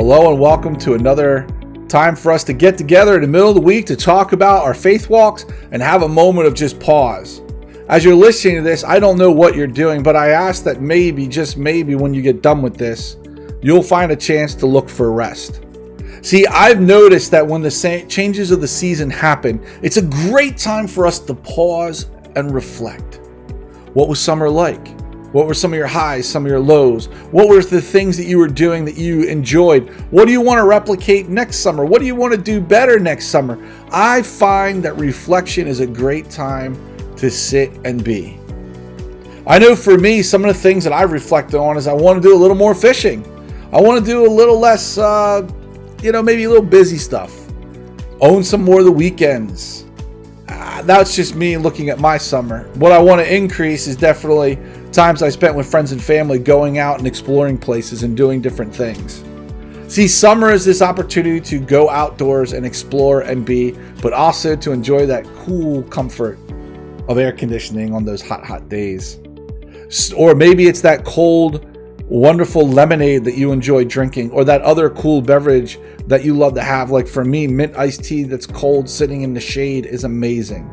Hello and welcome to another time for us to get together in the middle of the week to talk about our faith walks and have a moment of just pause. As you're listening to this, I don't know what you're doing, but I ask that maybe, just maybe, when you get done with this, you'll find a chance to look for rest. See, I've noticed that when the changes of the season happen, it's a great time for us to pause and reflect. What was summer like? What were some of your highs, some of your lows? What were the things that you were doing that you enjoyed? What do you want to replicate next summer? What do you want to do better next summer? I find that reflection is a great time to sit and be. I know for me, some of the things that I've reflected on is I want to do a little more fishing. I want to do a little less, maybe a little busy stuff. Own some more of the weekends. That's just me looking at my summer. What I want to increase is definitely times I spent with friends and family going out and exploring places and doing different things. See, summer is this opportunity to go outdoors and explore and be, but also to enjoy that cool comfort of air conditioning on those hot days. Or maybe it's that cold, wonderful lemonade that you enjoy drinking, or that other cool beverage that you love to have. Like for me, mint iced tea that's cold sitting in the shade is amazing.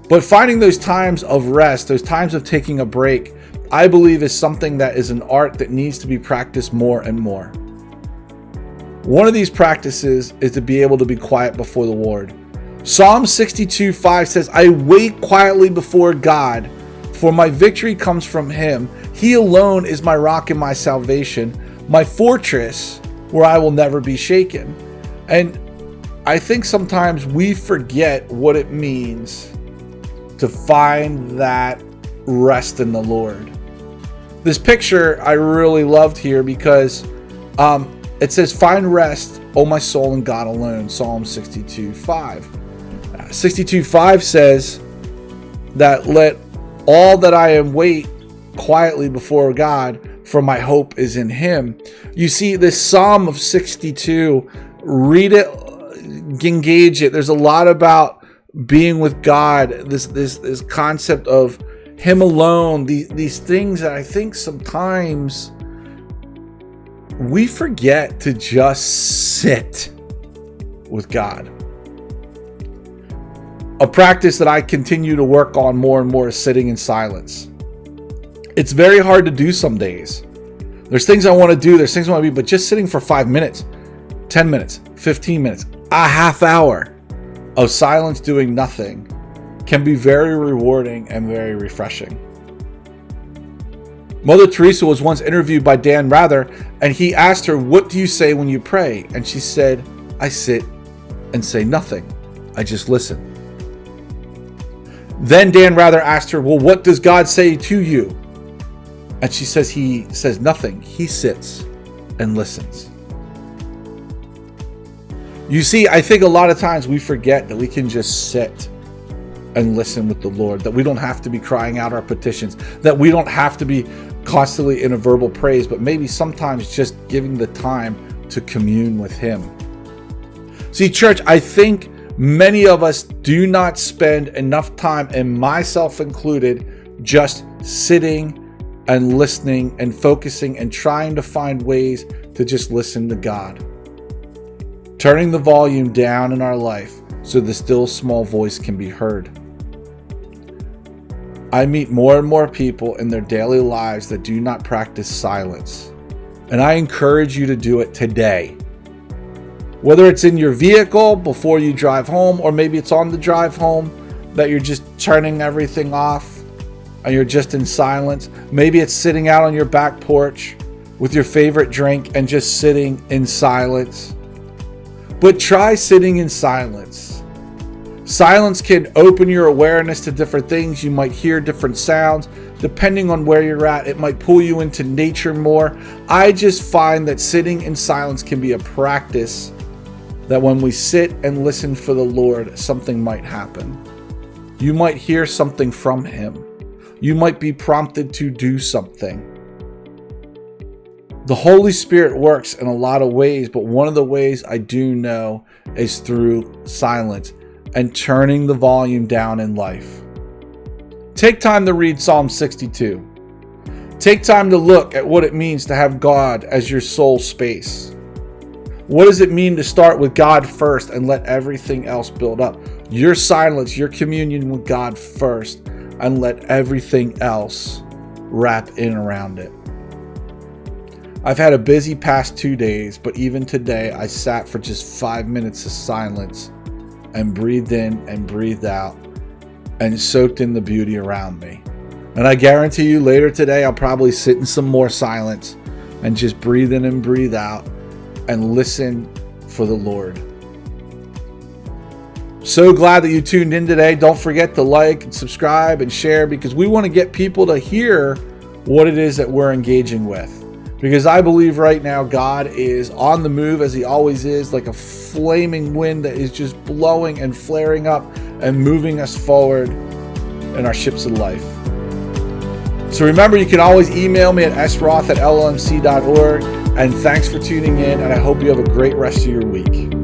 But finding those times of rest, those times of taking a break, I believe is something that is an art that needs to be practiced more and more. One of these practices is to be able to be quiet before the Lord. Psalm 62:5 says, "I wait quietly before God, for my victory comes from him. He alone is my rock and my salvation, my fortress where I will never be shaken." And I think sometimes we forget what it means to find that rest in the Lord. This picture I really loved here because it says, "Find rest, O my soul, in God alone," Psalm 62:5. 62:5 says that, "Let all that I am wait quietly before God, for my hope is in him." You see, this Psalm of 62, read it, engage it. There's a lot about being with God, this concept of him alone, these things that I think sometimes we forget to just sit with God. A practice that I continue to work on more and more is sitting in silence. It's very hard to do some days. There's things I want to do, there's things I want to be, but just sitting for 5 minutes, 10 minutes, 15 minutes, a half hour of silence doing nothing can be very rewarding and very refreshing. Mother Teresa was once interviewed by Dan Rather, and he asked her, "What do you say when you pray?" And she said, "I sit and say nothing. I just listen." Then Dan Rather asked her, "Well, what does God say to you?" And she says, "He says nothing. He sits and listens." You see, I think a lot of times we forget that we can just sit and listen with the Lord, that we don't have to be crying out our petitions, that we don't have to be constantly in a verbal praise, but maybe sometimes just giving the time to commune with him. See, church, I think many of us do not spend enough time, and myself included, just sitting and listening and focusing and trying to find ways to just listen to God. Turning the volume down in our life so the still small voice can be heard. I meet more and more people in their daily lives that do not practice silence, and I encourage you to do it today. Whether it's in your vehicle before you drive home, or maybe it's on the drive home that you're just turning everything off and you're just in silence. Maybe it's sitting out on your back porch with your favorite drink and just sitting in silence. But try sitting in silence. Silence can open your awareness to different things. You might hear different sounds. Depending on where you're at, it might pull you into nature more. I just find that sitting in silence can be a practice that when we sit and listen for the Lord, something might happen. You might hear something from him. You might be prompted to do something. The Holy Spirit works in a lot of ways, but one of the ways I do know is through silence and turning the volume down in life. Take time to read Psalm 62. Take time to look at what it means to have God as your soul space. What does it mean to start with God first and let everything else build up? Your silence, your communion with God first, and let everything else wrap in around it. I've had a busy past 2 days, but even today I sat for just 5 minutes of silence and breathed in and breathed out and soaked in the beauty around me. And I guarantee you later today I'll probably sit in some more silence and just breathe in and breathe out and listen for the Lord. So glad that you tuned in today. Don't forget to like and subscribe and share, because we want to get people to hear what it is that we're engaging with. Because I believe right now God is on the move, as he always is, like a flaming wind that is just blowing and flaring up and moving us forward in our ships of life. So remember, you can always email me at sroth@llmc.org. And thanks for tuning in, and I hope you have a great rest of your week.